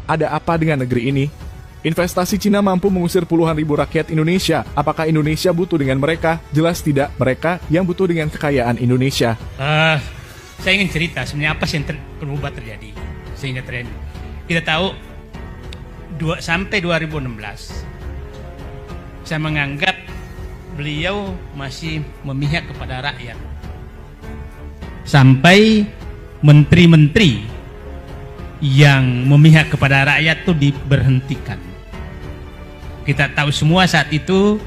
Ada apa dengan negeri ini? Investasi Cina mampu mengusir puluhan ribu rakyat Indonesia. Apakah Indonesia butuh dengan mereka? Jelas tidak, mereka yang butuh dengan kekayaan Indonesia. Saya ingin cerita sebenarnya apa sih yang berubah terjadi sehingga terjadi. Kita tahu sampai 2016 saya menganggap beliau masih memihak kepada rakyat. Sampai menteri-menteri yang memihak kepada rakyat itu diberhentikan. Kita tahu semua saat itu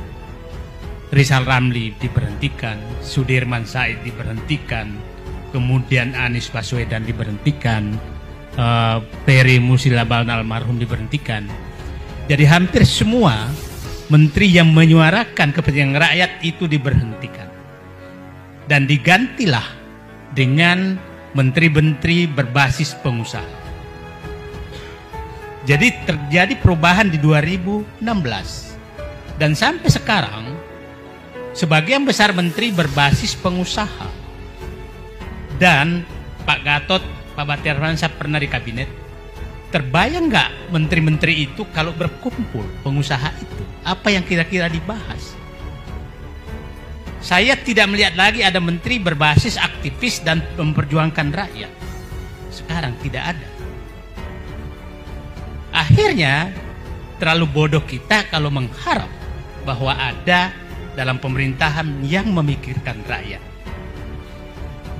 Rizal Ramli diberhentikan, Sudirman Said diberhentikan, kemudian Anies Baswedan diberhentikan, Peri Musilaban almarhum diberhentikan. Jadi hampir semua menteri yang menyuarakan kepentingan rakyat itu diberhentikan. Dan digantilah dengan menteri-menteri berbasis pengusaha. Jadi terjadi perubahan di 2016. Dan sampai sekarang sebagian besar menteri berbasis pengusaha. Dan Pak Gatot, Pak Batiar Fransa pernah di kabinet. Terbayang nggak menteri-menteri itu kalau berkumpul pengusaha itu? Apa yang kira-kira dibahas? Saya tidak melihat lagi ada menteri berbasis aktivis dan memperjuangkan rakyat. Sekarang tidak ada. Akhirnya terlalu bodoh kita kalau mengharap bahwa ada dalam pemerintahan yang memikirkan rakyat.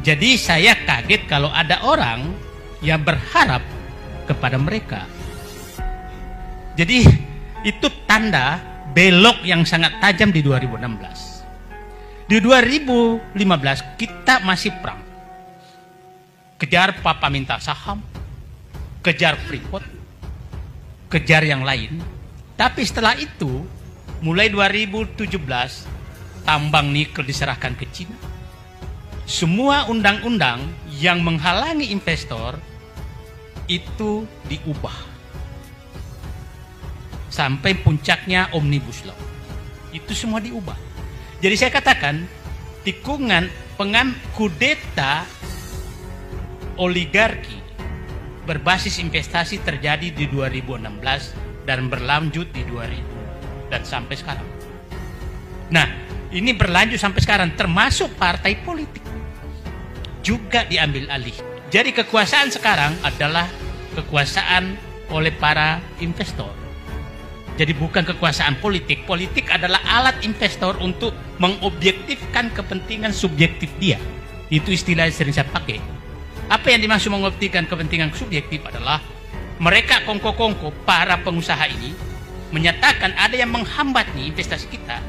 Jadi saya kaget kalau ada orang yang berharap kepada mereka. Jadi itu tanda belok yang sangat tajam di 2016. Di 2015 kita masih perang. Kejar papa minta saham, kejar Freeport, kejar yang lain. Tapi setelah itu mulai 2017 tambang nikel diserahkan ke Cina. Semua undang-undang yang menghalangi investor itu diubah. Sampai puncaknya Omnibus Law. Itu semua diubah. Jadi saya katakan tikungan kudeta oligarki berbasis investasi terjadi di 2016 dan berlanjut di 2000 dan sampai sekarang. Nah, ini berlanjut sampai sekarang, termasuk partai politik juga diambil alih. Jadi kekuasaan sekarang adalah kekuasaan oleh para investor. Jadi bukan kekuasaan politik. Politik adalah alat investor untuk mengobjektifkan kepentingan subjektif dia. Itu istilah yang sering saya pakai. Apa yang dimaksud mengobjektifkan kepentingan subjektif adalah mereka kongko-kongko, para pengusaha ini menyatakan ada yang menghambat nih investasi kita.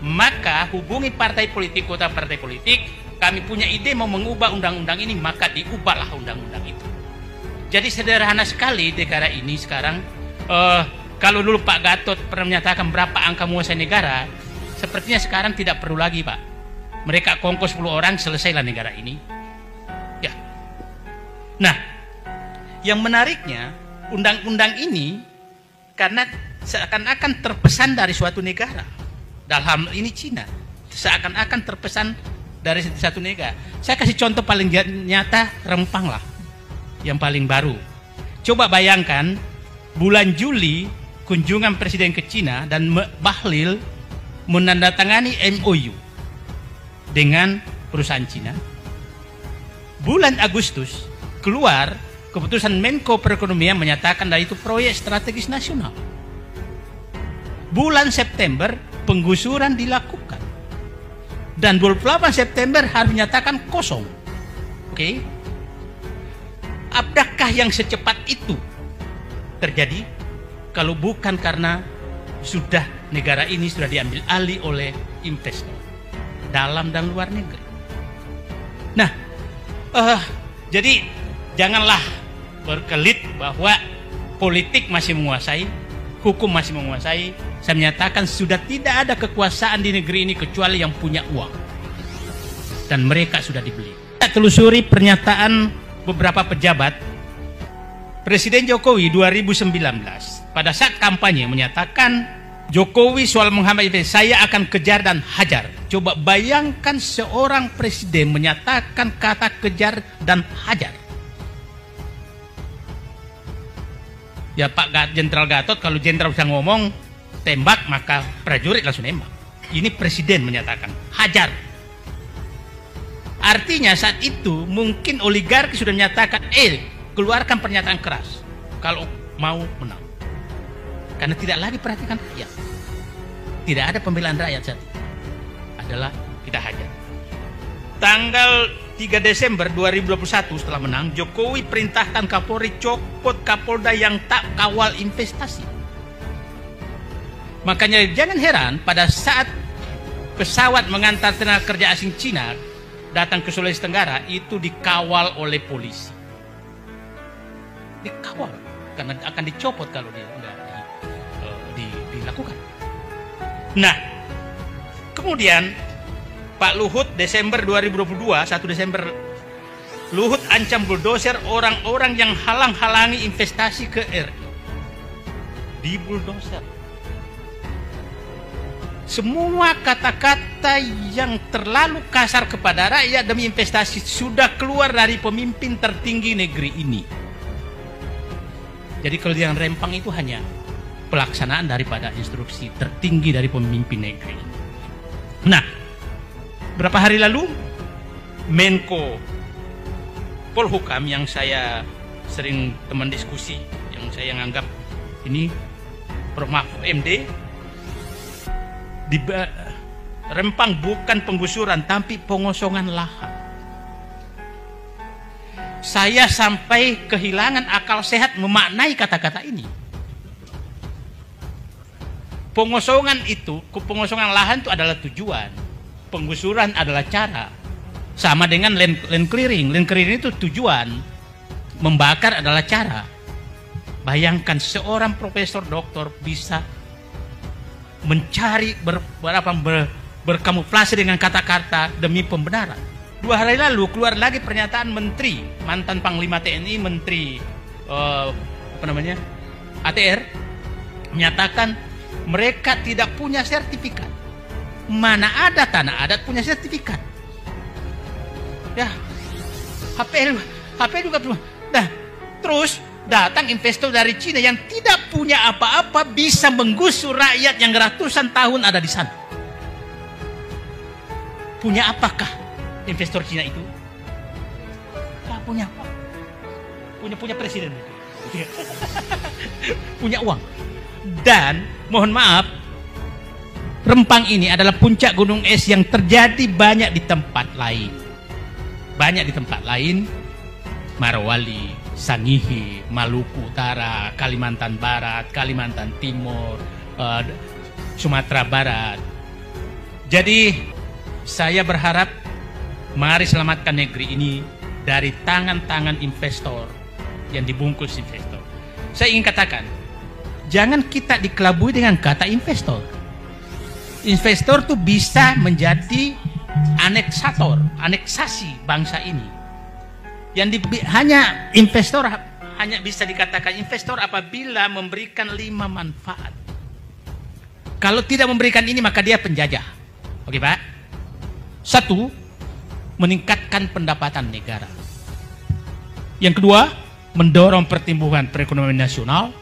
Maka hubungi partai politik, kota partai politik, kami punya ide mau mengubah undang-undang ini, maka diubahlah undang-undang itu. Jadi sederhana sekali negara ini sekarang. Kalau dulu Pak Gatot pernah menyatakan berapa angka menguasai negara, sepertinya sekarang tidak perlu lagi, Pak. Mereka kongko 10 orang, selesailah negara ini. Ya. Nah, yang menariknya undang-undang ini karena seakan-akan terpesan dari suatu negara. Dalam ini Cina, seakan-akan terpesan dari satu negara. Saya kasih contoh paling nyata, Rempang lah, yang paling baru. Coba bayangkan bulan Juli kunjungan Presiden ke Cina dan Bahlil menandatangani MOU dengan perusahaan Cina. Bulan Agustus keluar keputusan Menko Perekonomian menyatakan dari itu proyek strategis nasional. Bulan September penggusuran dilakukan dan 28 September harus menyatakan kosong. Oke? Apakah yang secepat itu terjadi? Kalau bukan karena sudah negara ini sudah diambil alih oleh investor dalam dan luar negeri. Nah, jadi janganlah berkelit bahwa politik masih menguasai, hukum masih menguasai. Saya menyatakan sudah tidak ada kekuasaan di negeri ini kecuali yang punya uang. Dan mereka sudah dibeli. Kita telusuri pernyataan beberapa pejabat. Presiden Jokowi 2019 pada saat kampanye menyatakan Jokowi soal menghambat investasi, saya akan kejar dan hajar. Coba bayangkan seorang presiden menyatakan kata kejar dan hajar. Ya Jenderal Gatot, kalau jenderal bisa ngomong tembak, maka prajurit langsung nembak. Ini presiden menyatakan hajar. Artinya saat itu mungkin oligarki sudah menyatakan keluarkan pernyataan keras kalau mau menang, karena tidak lagi perhatikan rakyat, tidak ada pembelaan rakyat saat itu, adalah kita hajar. Tanggal 3 Desember 2021 setelah menang, Jokowi perintahkan Kapolri copot Kapolda yang tak kawal investasi. Makanya jangan heran pada saat pesawat mengantar tenaga kerja asing Cina datang ke Sulawesi Tenggara itu dikawal oleh polisi. Dikawal karena akan dicopot kalau dia tidak dilakukan. Nah, kemudian Pak Luhut Desember 2022, 1 Desember, Luhut ancam bulldozer orang-orang yang halang-halangi investasi ke RI. Di bulldozer. Semua kata-kata yang terlalu kasar kepada rakyat demi investasi sudah keluar dari pemimpin tertinggi negeri ini. Jadi kalau yang rempang itu hanya pelaksanaan daripada instruksi tertinggi dari pemimpin negeri. Nah, berapa hari lalu Menko Polhukam yang saya sering teman diskusi, yang saya anggap ini Prof. Mahfud MD, di Rempang bukan penggusuran tapi pengosongan lahan. Saya sampai kehilangan akal sehat memaknai kata-kata ini. Pengosongan lahan itu adalah tujuan, penggusuran adalah cara. Sama dengan land clearing. Land clearing itu tujuan, membakar adalah cara. Bayangkan seorang profesor doktor bisa mencari berkamuflase dengan kata-kata demi pembenaran. 2 hari lalu keluar lagi pernyataan menteri, mantan Panglima TNI, menteri ATR, menyatakan mereka tidak punya sertifikat. Mana ada tanah adat punya sertifikat? Ya, HP juga belum. Nah, terus datang investor dari Cina yang tidak punya apa-apa bisa menggusur rakyat yang ratusan tahun ada di sana. Punya apakah investor Cina itu? Tak punya apa? Punya presiden. Punya uang. Dan mohon maaf, Rempang ini adalah puncak gunung es yang terjadi banyak di tempat lain. Banyak di tempat lain, Morowali, Sangihe, Maluku Utara, Kalimantan Barat, Kalimantan Timur, Sumatera Barat. Jadi saya berharap mari selamatkan negeri ini dari tangan-tangan investor yang dibungkus investor. Saya ingin katakan, jangan kita dikelabui dengan kata investor. Investor tuh bisa menjadi aneksasi bangsa ini. Yang hanya bisa dikatakan investor apabila memberikan 5 manfaat. Kalau tidak memberikan ini maka dia penjajah. Oke Pak? 1, meningkatkan pendapatan negara. Yang kedua, mendorong pertumbuhan perekonomian nasional.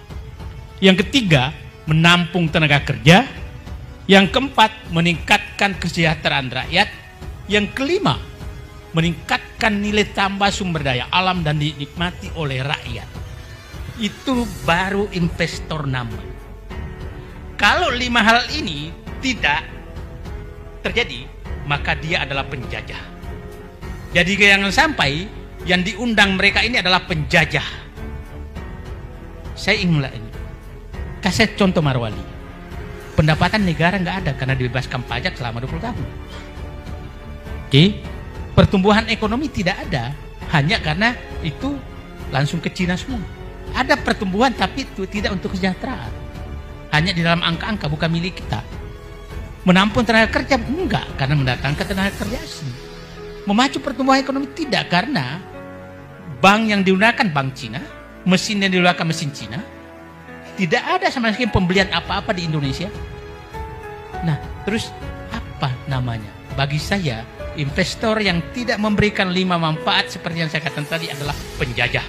Yang ketiga, menampung tenaga kerja. Yang keempat, meningkatkan kesejahteraan rakyat. Yang kelima, meningkatkan nilai tambah sumber daya alam dan dinikmati oleh rakyat. Itu baru investor nama. Kalau 5 hal ini tidak terjadi, maka dia adalah penjajah. Jadi jangan sampai yang diundang mereka ini adalah penjajah. Saya ingin mulai ini. Kasih contoh Morowali. Pendapatan negara nggak ada karena dibebaskan pajak selama 20 tahun. Oke, pertumbuhan ekonomi tidak ada hanya karena itu langsung ke Cina semua. Ada pertumbuhan tapi itu tidak untuk kesejahteraan. Hanya di dalam angka-angka, bukan milik kita. Menampung tenaga kerja enggak karena mendatangkan tenaga kerja asing. Memacu pertumbuhan ekonomi tidak karena bank yang digunakan bank Cina, mesin yang digunakan mesin Cina. Tidak ada sama sekali pembelian apa-apa di Indonesia. Nah, terus apa namanya? Bagi saya, investor yang tidak memberikan 5 manfaat seperti yang saya katakan tadi adalah penjajah.